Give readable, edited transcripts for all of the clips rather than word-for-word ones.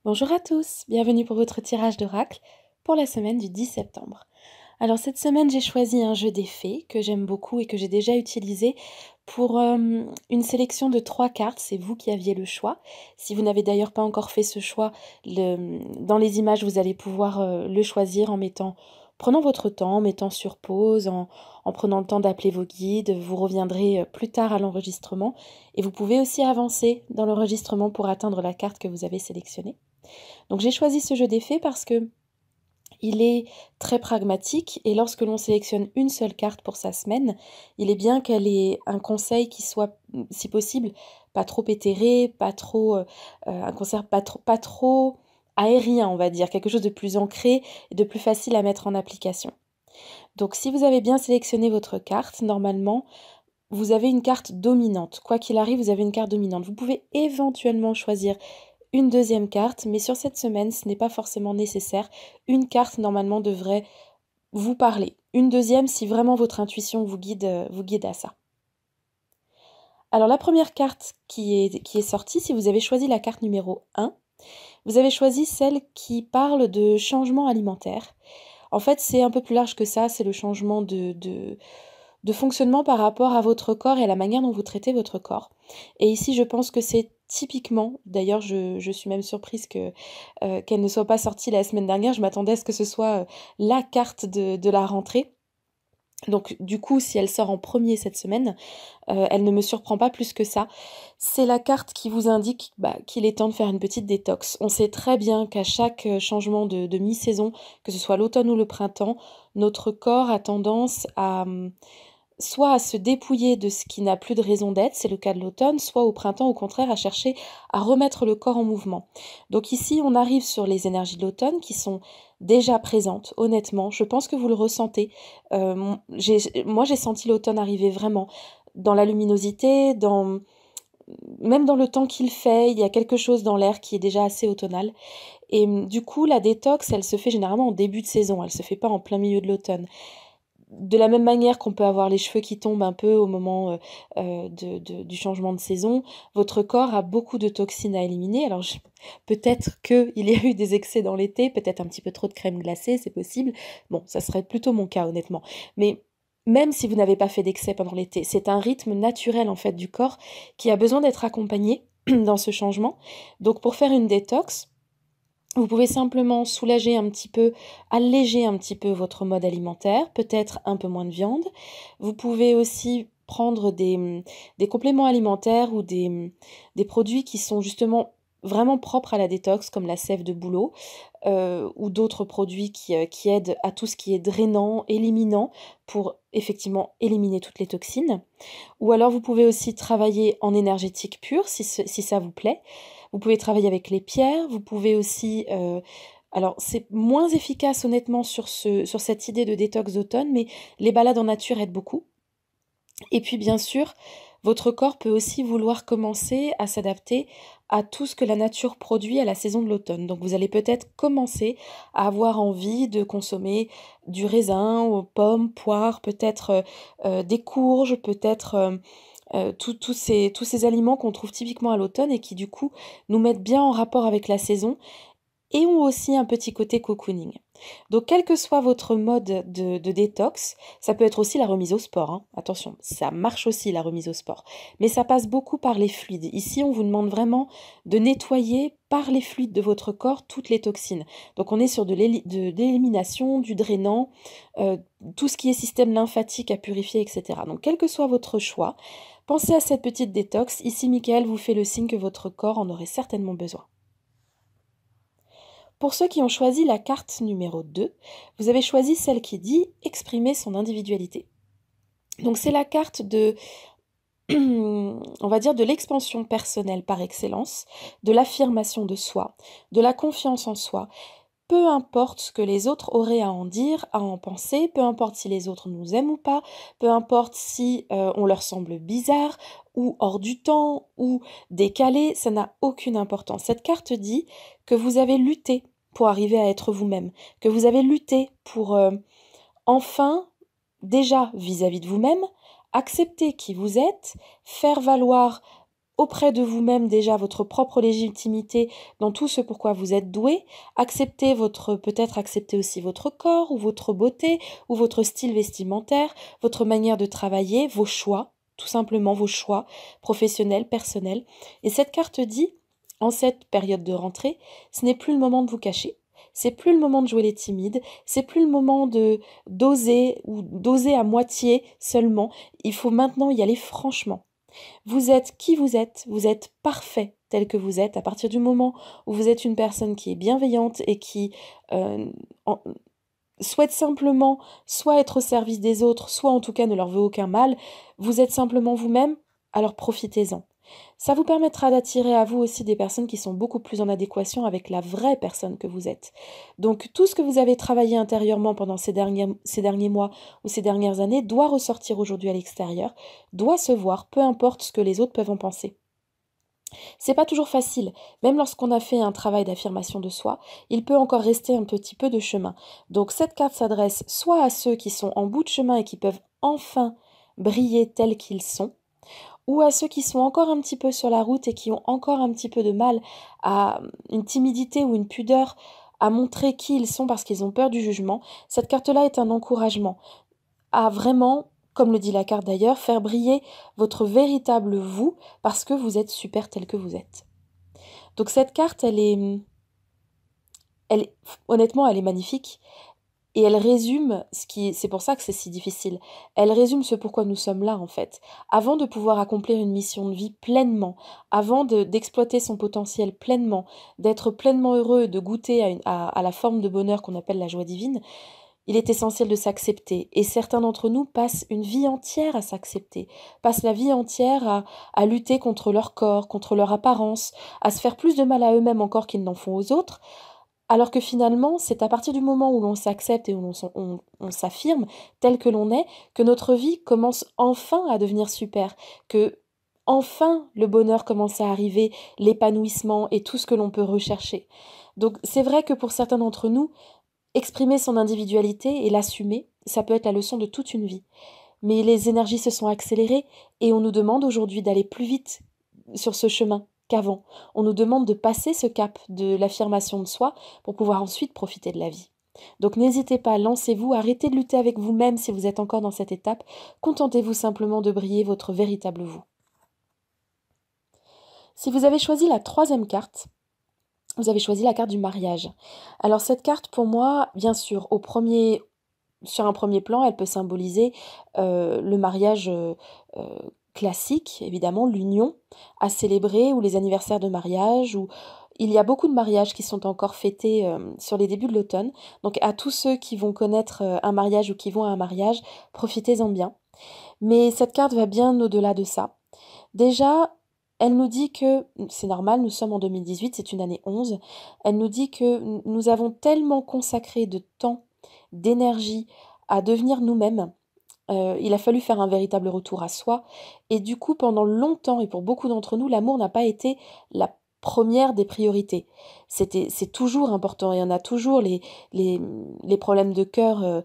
Bonjour à tous, bienvenue pour votre tirage d'oracle pour la semaine du 10 septembre. Alors cette semaine, j'ai choisi un jeu des fées que j'aime beaucoup et que j'ai déjà utilisé pour une sélection de 3 cartes. C'est vous qui aviez le choix. Si vous n'avez d'ailleurs pas encore fait ce choix, dans les images, vous allez pouvoir le choisir prenant votre temps, en mettant sur pause, en prenant le temps d'appeler vos guides. Vous reviendrez plus tard à l'enregistrement et vous pouvez aussi avancer dans l'enregistrement pour atteindre la carte que vous avez sélectionnée. Donc j'ai choisi ce jeu des fées parce que il est très pragmatique et lorsque l'on sélectionne une seule carte pour sa semaine, il est bien qu'elle ait un conseil qui soit, si possible, pas trop éthéré, un conseil pas trop aérien, on va dire, quelque chose de plus ancré et de plus facile à mettre en application. Donc si vous avez bien sélectionné votre carte, normalement, vous avez une carte dominante. Quoi qu'il arrive, vous avez une carte dominante. Vous pouvez éventuellement choisir une deuxième carte, mais sur cette semaine, ce n'est pas forcément nécessaire. Une carte, normalement, devrait vous parler. Une deuxième, si vraiment votre intuition vous guide à ça. Alors, la première carte qui est sortie, si vous avez choisi la carte numéro 1, vous avez choisi celle qui parle de changement alimentaire. En fait, c'est un peu plus large que ça, c'est le changement de fonctionnement par rapport à votre corps et à la manière dont vous traitez votre corps. Et ici, je pense que c'est typiquement, d'ailleurs, je suis même surprise qu'elle ne soit pas sortie la semaine dernière. Je m'attendais à ce que ce soit la carte de la rentrée. Donc du coup, si elle sort en premier cette semaine, elle ne me surprend pas plus que ça. C'est la carte qui vous indique qu'il est temps de faire une petite détox. On sait très bien qu'à chaque changement de mi-saison, que ce soit l'automne ou le printemps, notre corps a tendance à soit à se dépouiller de ce qui n'a plus de raison d'être, c'est le cas de l'automne, soit au printemps, au contraire, à chercher à remettre le corps en mouvement. Donc ici, on arrive sur les énergies de l'automne qui sont déjà présentes, honnêtement. Je pense que vous le ressentez. Moi, j'ai senti l'automne arriver vraiment dans la luminosité, même dans le temps qu'il fait, il y a quelque chose dans l'air qui est déjà assez automnal. Et du coup, la détox, elle se fait généralement en début de saison, elle se fait pas en plein milieu de l'automne. De la même manière qu'on peut avoir les cheveux qui tombent un peu au moment du changement de saison, votre corps a beaucoup de toxines à éliminer. Alors peut-être qu'il y a eu des excès dans l'été, peut-être un petit peu trop de crème glacée, c'est possible. Bon, ça serait plutôt mon cas honnêtement. Mais même si vous n'avez pas fait d'excès pendant l'été, c'est un rythme naturel en fait du corps qui a besoin d'être accompagné dans ce changement. Donc pour faire une détox, vous pouvez simplement soulager un petit peu, alléger un petit peu votre mode alimentaire, peut-être un peu moins de viande. Vous pouvez aussi prendre des compléments alimentaires ou des produits qui sont justement vraiment propres à la détox, comme la sève de bouleau, ou d'autres produits qui aident à tout ce qui est drainant, éliminant, pour effectivement éliminer toutes les toxines. Ou alors vous pouvez aussi travailler en énergétique pure si ça vous plaît. Vous pouvez travailler avec les pierres, vous pouvez aussi alors c'est moins efficace honnêtement sur cette idée de détox d'automne, mais les balades en nature aident beaucoup. Et puis bien sûr, votre corps peut aussi vouloir commencer à s'adapter à tout ce que la nature produit à la saison de l'automne. Donc vous allez peut-être commencer à avoir envie de consommer du raisin, aux pommes, poires, peut-être des courges, peut-être tous ces aliments qu'on trouve typiquement à l'automne et qui du coup nous mettent bien en rapport avec la saison et ont aussi un petit côté cocooning. Donc quel que soit votre mode de détox, ça peut être aussi la remise au sport, hein. Attention, ça marche aussi la remise au sport, mais ça passe beaucoup par les fluides. Ici, on vous demande vraiment de nettoyer par les fluides de votre corps toutes les toxines. Donc on est sur de l'élimination, du drainant, tout ce qui est système lymphatique à purifier, etc. Donc quel que soit votre choix, pensez à cette petite détox. Ici, Michael vous fait le signe que votre corps en aurait certainement besoin. Pour ceux qui ont choisi la carte numéro 2, vous avez choisi celle qui dit exprimer son individualité. Donc c'est la carte on va dire, de l'expansion personnelle par excellence, de l'affirmation de soi, de la confiance en soi. Peu importe ce que les autres auraient à en dire, à en penser, peu importe si les autres nous aiment ou pas, peu importe si on leur semble bizarre ou hors du temps ou décalé, ça n'a aucune importance. Cette carte dit que vous avez lutté pour arriver à être vous-même, que vous avez lutté pour enfin, déjà vis-à-vis de vous-même, accepter qui vous êtes, faire valoir auprès de vous-même déjà votre propre légitimité dans tout ce pourquoi vous êtes doué, peut-être accepter aussi votre corps ou votre beauté ou votre style vestimentaire, votre manière de travailler, vos choix, tout simplement vos choix professionnels, personnels. Et cette carte dit, en cette période de rentrée, ce n'est plus le moment de vous cacher. C'est plus le moment de jouer les timides, c'est plus le moment de d'oser ou d'oser à moitié seulement. Il faut maintenant y aller franchement. Vous êtes qui vous êtes parfait tel que vous êtes. À partir du moment où vous êtes une personne qui est bienveillante et qui euh, en- souhaite simplement soit être au service des autres, soit en tout cas ne leur veut aucun mal, vous êtes simplement vous-même, alors profitez-en. Ça vous permettra d'attirer à vous aussi des personnes qui sont beaucoup plus en adéquation avec la vraie personne que vous êtes. Donc tout ce que vous avez travaillé intérieurement pendant ces derniers mois ou ces dernières années doit ressortir aujourd'hui à l'extérieur, doit se voir, peu importe ce que les autres peuvent en penser. C'est pas toujours facile. Même lorsqu'on a fait un travail d'affirmation de soi, il peut encore rester un petit peu de chemin. Donc cette carte s'adresse soit à ceux qui sont en bout de chemin et qui peuvent enfin briller tels qu'ils sont, ou à ceux qui sont encore un petit peu sur la route et qui ont encore un petit peu de mal à une timidité ou une pudeur à montrer qui ils sont parce qu'ils ont peur du jugement. Cette carte-là est un encouragement à vraiment, comme le dit la carte d'ailleurs, faire briller votre véritable vous parce que vous êtes super tel que vous êtes. Donc cette carte, elle est, honnêtement, elle est magnifique. Et elle résume c'est pour ça que c'est si difficile. Elle résume ce pourquoi nous sommes là, en fait. Avant de pouvoir accomplir une mission de vie pleinement, avant d'exploiter son potentiel pleinement, d'être pleinement heureux, de goûter à la forme de bonheur qu'on appelle la joie divine, il est essentiel de s'accepter. Et certains d'entre nous passent une vie entière à s'accepter, passent la vie entière à lutter contre leur corps, contre leur apparence, à se faire plus de mal à eux-mêmes encore qu'ils n'en font aux autres, alors que finalement, c'est à partir du moment où l'on s'accepte et où on s'affirme tel que l'on est, que notre vie commence enfin à devenir super, que enfin le bonheur commence à arriver, l'épanouissement et tout ce que l'on peut rechercher. Donc c'est vrai que pour certains d'entre nous, exprimer son individualité et l'assumer, ça peut être la leçon de toute une vie. Mais les énergies se sont accélérées et on nous demande aujourd'hui d'aller plus vite sur ce chemin qu'avant. On nous demande de passer ce cap de l'affirmation de soi pour pouvoir ensuite profiter de la vie. Donc n'hésitez pas, lancez-vous, arrêtez de lutter avec vous-même si vous êtes encore dans cette étape, contentez-vous simplement de briller votre véritable vous. Si vous avez choisi la troisième carte, vous avez choisi la carte du mariage. Alors cette carte pour moi, bien sûr, sur un premier plan, elle peut symboliser le mariage classique, évidemment, l'union à célébrer, ou les anniversaires de mariage, ou il y a beaucoup de mariages qui sont encore fêtés sur les débuts de l'automne. Donc à tous ceux qui vont connaître un mariage ou qui vont à un mariage, profitez-en bien. Mais cette carte va bien au-delà de ça. Déjà, elle nous dit que, c'est normal, nous sommes en 2018, c'est une année 11, elle nous dit que nous avons tellement consacré de temps, d'énergie à devenir nous-mêmes. Il a fallu faire un véritable retour à soi. Et du coup, pendant longtemps, et pour beaucoup d'entre nous, l'amour n'a pas été la première des priorités. C'est toujours important. Il y en a toujours les problèmes de cœur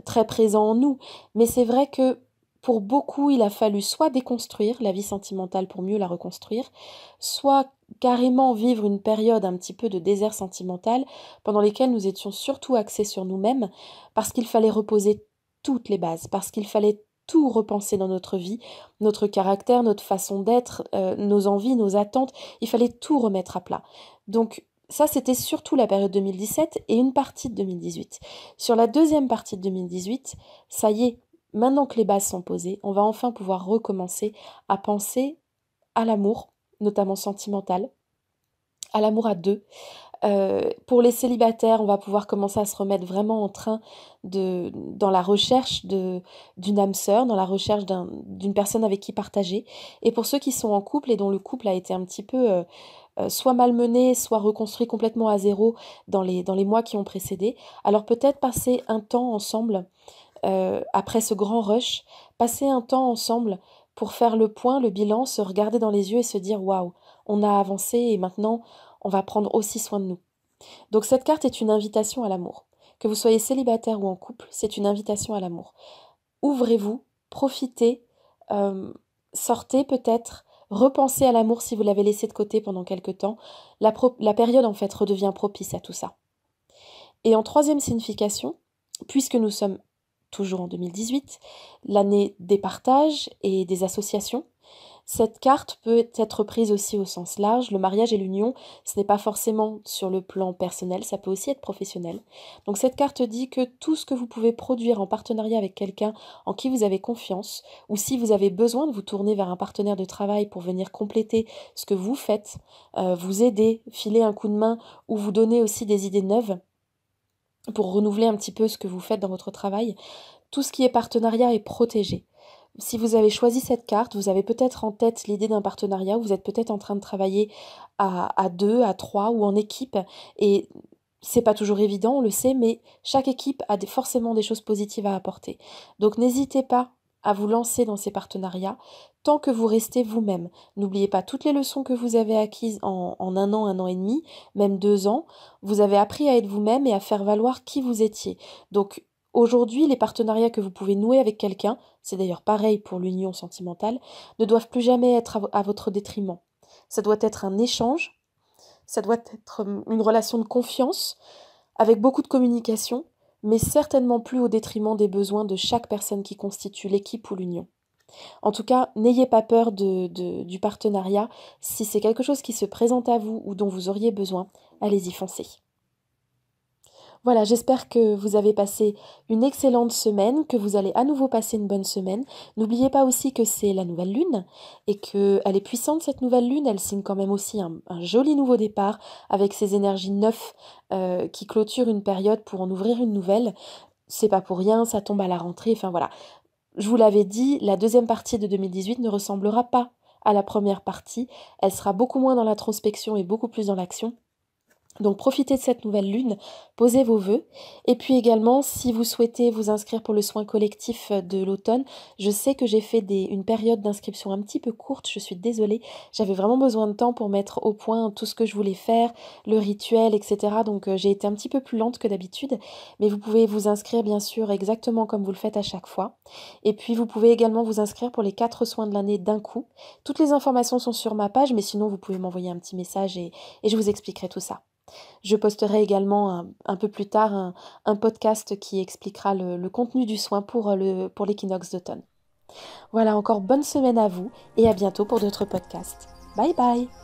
très présents en nous. Mais c'est vrai que pour beaucoup, il a fallu soit déconstruire la vie sentimentale pour mieux la reconstruire, soit carrément vivre une période un petit peu de désert sentimental pendant lesquelles nous étions surtout axés sur nous-mêmes parce qu'il fallait reposer toutes les bases, parce qu'il fallait tout repenser dans notre vie, notre caractère, notre façon d'être, nos envies, nos attentes, il fallait tout remettre à plat. Donc ça, c'était surtout la période 2017 et une partie de 2018. Sur la deuxième partie de 2018, ça y est, maintenant que les bases sont posées, on va enfin pouvoir recommencer à penser à l'amour, notamment sentimental, à l'amour à deux. Pour les célibataires, on va pouvoir commencer à se remettre vraiment en train dans la recherche d'une âme sœur, dans la recherche d'une personne avec qui partager. Et pour ceux qui sont en couple et dont le couple a été un petit peu soit malmené, soit reconstruit complètement à zéro dans les mois qui ont précédé, alors peut-être passer un temps ensemble, après ce grand rush, passer un temps ensemble pour faire le point, le bilan, se regarder dans les yeux et se dire waouh, on a avancé et maintenant on va prendre aussi soin de nous. Donc cette carte est une invitation à l'amour. Que vous soyez célibataire ou en couple, c'est une invitation à l'amour. Ouvrez-vous, profitez, euh, sortez peut-être, repensez à l'amour si vous l'avez laissé de côté pendant quelque temps. La période, en fait, redevient propice à tout ça. Et en troisième signification, puisque nous sommes toujours en 2018, l'année des partages et des associations, cette carte peut être prise aussi au sens large. Le mariage et l'union, ce n'est pas forcément sur le plan personnel, ça peut aussi être professionnel. Donc cette carte dit que tout ce que vous pouvez produire en partenariat avec quelqu'un en qui vous avez confiance, ou si vous avez besoin de vous tourner vers un partenaire de travail pour venir compléter ce que vous faites, vous aider, filer un coup de main, ou vous donner aussi des idées neuves pour renouveler un petit peu ce que vous faites dans votre travail, tout ce qui est partenariat est protégé. Si vous avez choisi cette carte, vous avez peut-être en tête l'idée d'un partenariat, vous êtes peut-être en train de travailler à deux, à trois ou en équipe, et c'est pas toujours évident, on le sait, mais chaque équipe a forcément des choses positives à apporter. Donc n'hésitez pas à vous lancer dans ces partenariats tant que vous restez vous-même. N'oubliez pas toutes les leçons que vous avez acquises en un an et demi, même 2 ans. Vous avez appris à être vous-même et à faire valoir qui vous étiez. Donc aujourd'hui, les partenariats que vous pouvez nouer avec quelqu'un, c'est d'ailleurs pareil pour l'union sentimentale, ne doivent plus jamais être à votre détriment. Ça doit être un échange, ça doit être une relation de confiance, avec beaucoup de communication, mais certainement plus au détriment des besoins de chaque personne qui constitue l'équipe ou l'union. En tout cas, n'ayez pas peur du partenariat. Si c'est quelque chose qui se présente à vous ou dont vous auriez besoin, allez-y, foncez. Voilà, j'espère que vous avez passé une excellente semaine, que vous allez à nouveau passer une bonne semaine. N'oubliez pas aussi que c'est la nouvelle lune et qu'elle est puissante cette nouvelle lune. Elle signe quand même aussi un joli nouveau départ avec ses énergies neuves qui clôturent une période pour en ouvrir une nouvelle. C'est pas pour rien, ça tombe à la rentrée. Enfin voilà, je vous l'avais dit, la deuxième partie de 2018 ne ressemblera pas à la première partie. Elle sera beaucoup moins dans l'introspection et beaucoup plus dans l'action. Donc profitez de cette nouvelle lune, posez vos vœux. Et puis également, si vous souhaitez vous inscrire pour le soin collectif de l'automne, je sais que j'ai fait une période d'inscription un petit peu courte, je suis désolée. J'avais vraiment besoin de temps pour mettre au point tout ce que je voulais faire, le rituel, etc. Donc j'ai été un petit peu plus lente que d'habitude. Mais vous pouvez vous inscrire bien sûr exactement comme vous le faites à chaque fois. Et puis vous pouvez également vous inscrire pour les 4 soins de l'année d'un coup. Toutes les informations sont sur ma page, mais sinon vous pouvez m'envoyer un petit message et je vous expliquerai tout ça. Je posterai également un peu plus tard un podcast qui expliquera le contenu du soin pour l'équinoxe d'automne. Voilà, encore bonne semaine à vous et à bientôt pour d'autres podcasts. Bye bye!